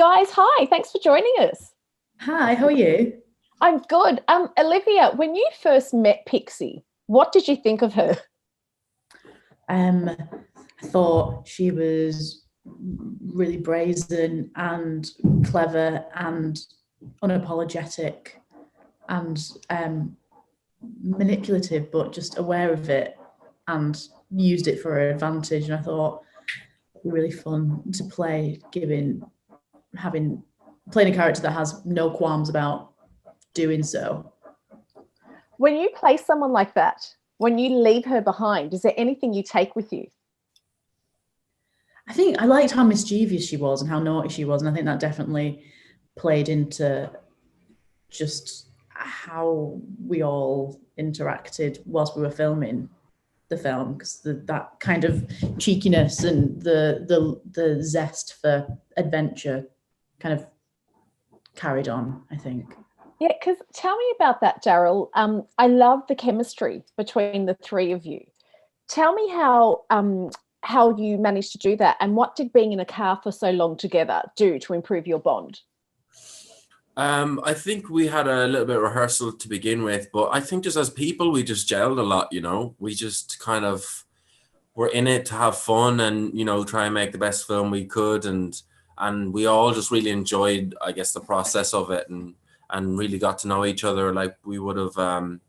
Guys, hi. Thanks for joining us. Hi, how are you? I'm good. Olivia, when you first met Pixie, what did you think of her? I thought she was really brazen and clever and unapologetic and manipulative, but just aware of it and used it for her advantage. And I thought it was really fun to play, playing a character that has no qualms about doing so. When you play someone like that, when you leave her behind, is there anything you take with you? I think I liked how mischievous she was and how naughty she was. And I think that definitely played into just how we all interacted whilst we were filming the film, because that kind of cheekiness and the zest for adventure kind of carried on, I think. Yeah, because tell me about that, Daryl. I love the chemistry between the three of you. Tell me how you managed to do that, and what did being in a car for so long together do to improve your bond? I think we had a little bit of rehearsal to begin with, but I think just as people, we just gelled a lot, We just kind of were in it to have fun and, try and make the best film we could. And we all just really enjoyed, I guess, the process of it and really got to know each other. Like we would have,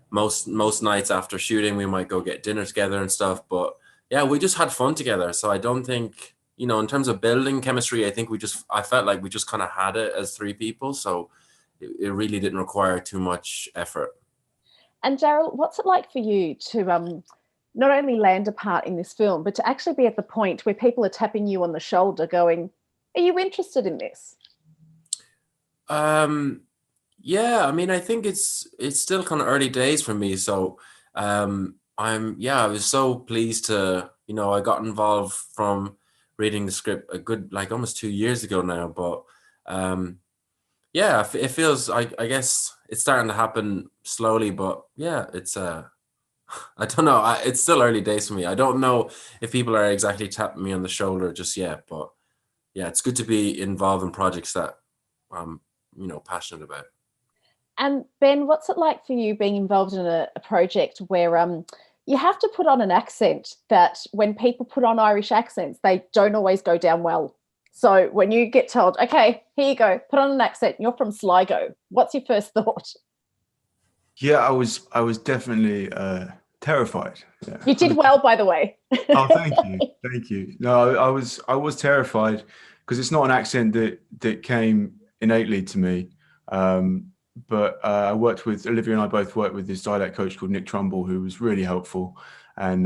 most nights after shooting, we might go get dinner together and stuff. But yeah, we just had fun together. So I don't think, in terms of building chemistry, I felt like we just kind of had it as three people. So it really didn't require too much effort. And Daryl, what's it like for you to not only land a part in this film, but to actually be at the point where people are tapping you on the shoulder going, are you interested in this? Yeah, I mean, I think it's still kind of early days for me. So I was so pleased to, I got involved from reading the script a good, like almost 2 years ago now. But it feels, I guess it's starting to happen slowly, but yeah, it's, I don't know. It's still early days for me. I don't know if people are exactly tapping me on the shoulder just yet, but yeah, it's good to be involved in projects that I'm, passionate about. And Ben, what's it like for you being involved in a project where you have to put on an accent that when people put on Irish accents, they don't always go down well. So when you get told, okay, here you go, put on an accent, you're from Sligo, what's your first thought? Yeah, I was definitely terrified. Yeah. You did well, by the way. Oh, thank you. No, I was terrified because it's not an accent that came innately to me. But I worked with Olivia, and I both worked with this dialect coach called Nick Trumbull, who was really helpful, and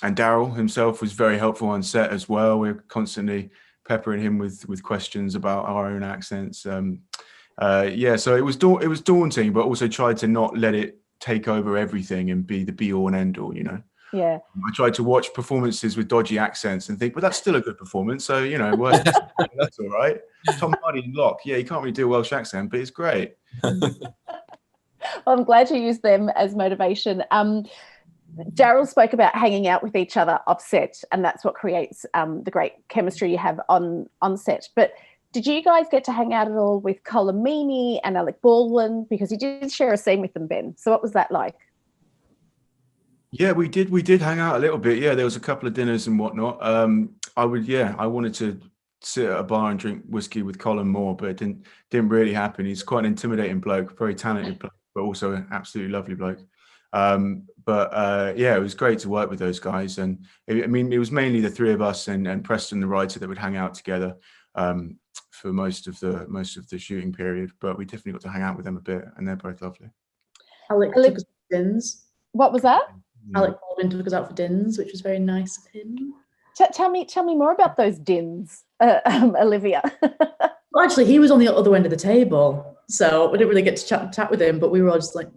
Daryl himself was very helpful on set as well. We're constantly peppering him with questions about our own accents. So it was daunting, but also tried to not let it take over everything and be the be all and end all, Yeah. I tried to watch performances with dodgy accents and think, but that's still a good performance. So, that's all right. Tom Hardy in Locke. Yeah, he can't really do a Welsh accent, but it's great. Well, I'm glad you used them as motivation. Daryl spoke about hanging out with each other off set, and that's what creates the great chemistry you have on set. But did you guys get to hang out at all with Colm, Meaney and Alec Baldwin? Because you did share a scene with them, Ben. So what was that like? Yeah, we did hang out a little bit. Yeah, there was a couple of dinners and whatnot. I wanted to sit at a bar and drink whiskey with Colm more, but it didn't really happen. He's quite an intimidating bloke, very talented bloke, but also an absolutely lovely bloke. It was great to work with those guys. And it was mainly the three of us and Preston, the writer, that would hang out together for most of the shooting period. But we definitely got to hang out with them a bit, and they're both lovely. Alec took us for dins. What was that? Alec Baldwin took us out for dins, which was very nice of him. Tell me more about those dins, Olivia. Well, actually, he was on the other end of the table, so we didn't really get to chat with him, but we were all just like...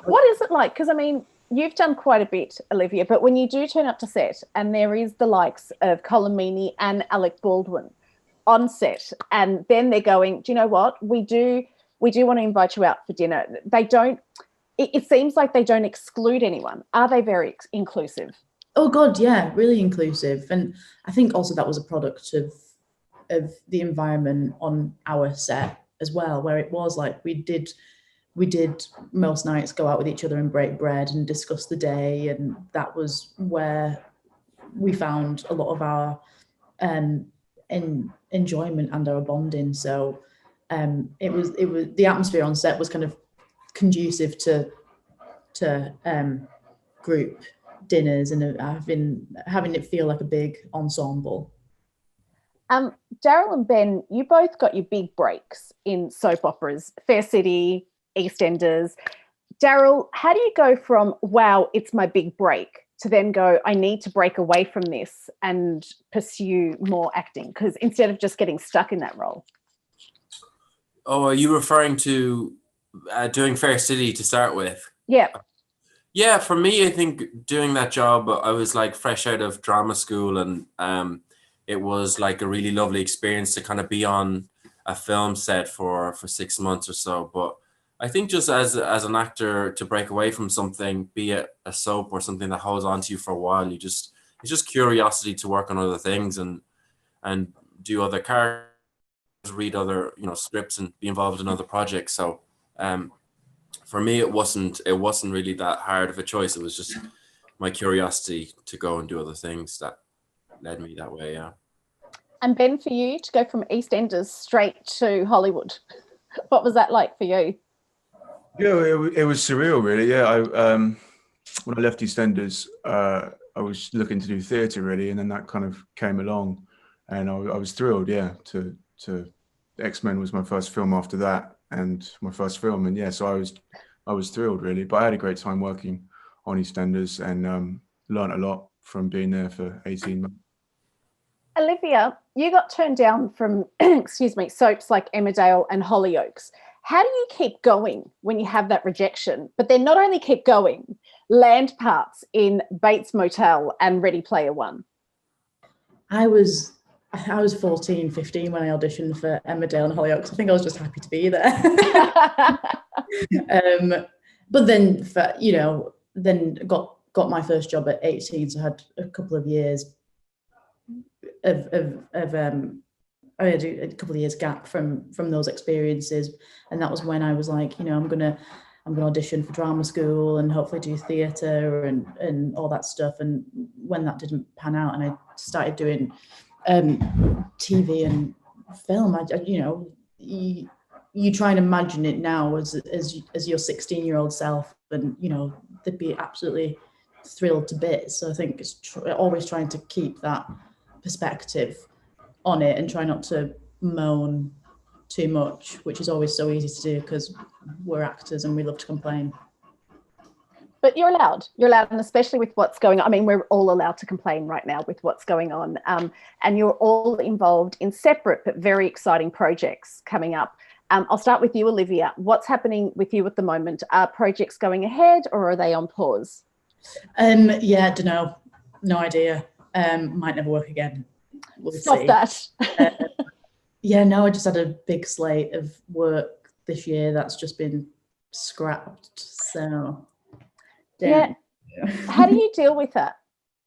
What is it like? Because, I mean, you've done quite a bit, Olivia, but when you do turn up to set and there is the likes of Colm, Meaney and Alec Baldwin on set, and then they're going, do you know what? We do want to invite you out for dinner. They don't... It seems like they don't exclude anyone. Are they very inclusive? Oh God, yeah, really inclusive. And I think also that was a product of the environment on our set as well, where it was like we did most nights go out with each other and break bread and discuss the day, and that was where we found a lot of our enjoyment and our bonding. So it was the atmosphere on set was kind of conducive to group dinners and having it feel like a big ensemble. Daryl and Ben, you both got your big breaks in soap operas, Fair City, EastEnders. Daryl, how do you go from, wow, it's my big break, to then go, I need to break away from this and pursue more acting? Because instead of just getting stuck in that role. Oh, are you referring to doing Fair City to start with? Yeah. Yeah, for me, I think doing that job, I was like fresh out of drama school, and it was like a really lovely experience to kind of be on a film set for 6 months or so. But I think just as an actor, to break away from something, be it a soap or something that holds on to you for a while, it's just curiosity to work on other things and do other characters, read other scripts, and be involved in other projects. So for me, it wasn't really that hard of a choice. It was just my curiosity to go and do other things that led me that way. Yeah. And Ben, for you to go from EastEnders straight to Hollywood, what was that like for you? Yeah, it was surreal, really. Yeah, when I left EastEnders, I was looking to do theatre, really, and then that kind of came along, and I was thrilled. Yeah, to X-Men was my first film after that, and my first film, and yeah, so I was thrilled, really. But I had a great time working on EastEnders and learned a lot from being there for 18 months. Olivia, you got turned down from, excuse me, soaps like Emmerdale and Hollyoaks. How do you keep going when you have that rejection? But then not only keep going, land parts in Bates Motel and Ready Player One. I was 14, 15 when I auditioned for Emmerdale and Hollyoaks. I think I was just happy to be there. But then, then got my first job at 18, so I had a couple of years I had a couple of years gap from those experiences, and that was when I was like, I'm gonna audition for drama school and hopefully do theatre and all that stuff. And when that didn't pan out, and I started doing TV and film, you try and imagine it now as your 16-year-old self, and they'd be absolutely thrilled to bits. So I think it's always trying to keep that perspective on it and try not to moan too much, which is always so easy to do because we're actors and we love to complain. But you're allowed, and especially with what's going on. I mean, we're all allowed to complain right now with what's going on. And you're all involved in separate but very exciting projects coming up. I'll start with you, Olivia. What's happening with you at the moment? Are projects going ahead or are they on pause? Yeah, don't know. No idea. Might never work again. We'll Stop see. That. Yeah, no, I just had a big slate of work this year that's just been scrapped. So, yeah. How do you deal with that?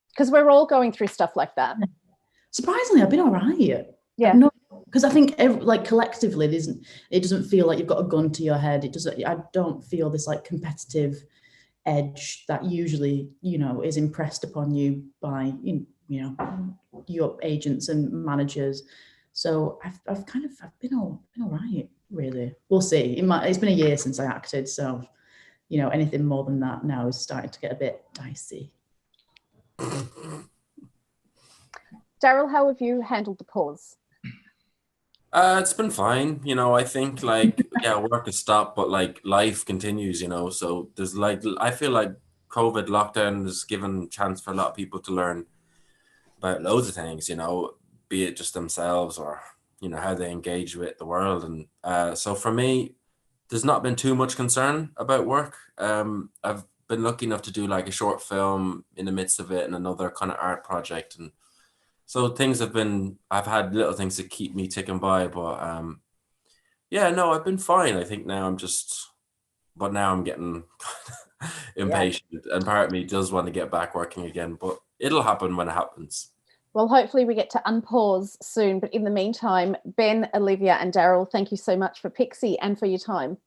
Because we're all going through stuff like that. Surprisingly, I've been all right. Yeah. Because I think collectively, it doesn't feel like you've got a gun to your head. I don't feel this like competitive edge that usually, is impressed upon you by, your agents and managers. So I've been all right, really. We'll see. It's been a year since I acted, so anything more than that now is starting to get a bit dicey. Daryl, how have you handled the pause? It's been fine. I think work has stopped, but life continues, so there's I feel like COVID lockdown has given chance for a lot of people to learn about loads of things, be it just themselves or, how they engage with the world. And so for me, there's not been too much concern about work. I've been lucky enough to do like a short film in the midst of it and another kind of art project. And so I've had little things to keep me ticking by, but I've been fine. I think now now I'm getting impatient, and part of me does want to get back working again, but it'll happen when it happens. Well, hopefully we get to unpause soon. But in the meantime, Ben, Olivia and Daryl, thank you so much for Pixie and for your time.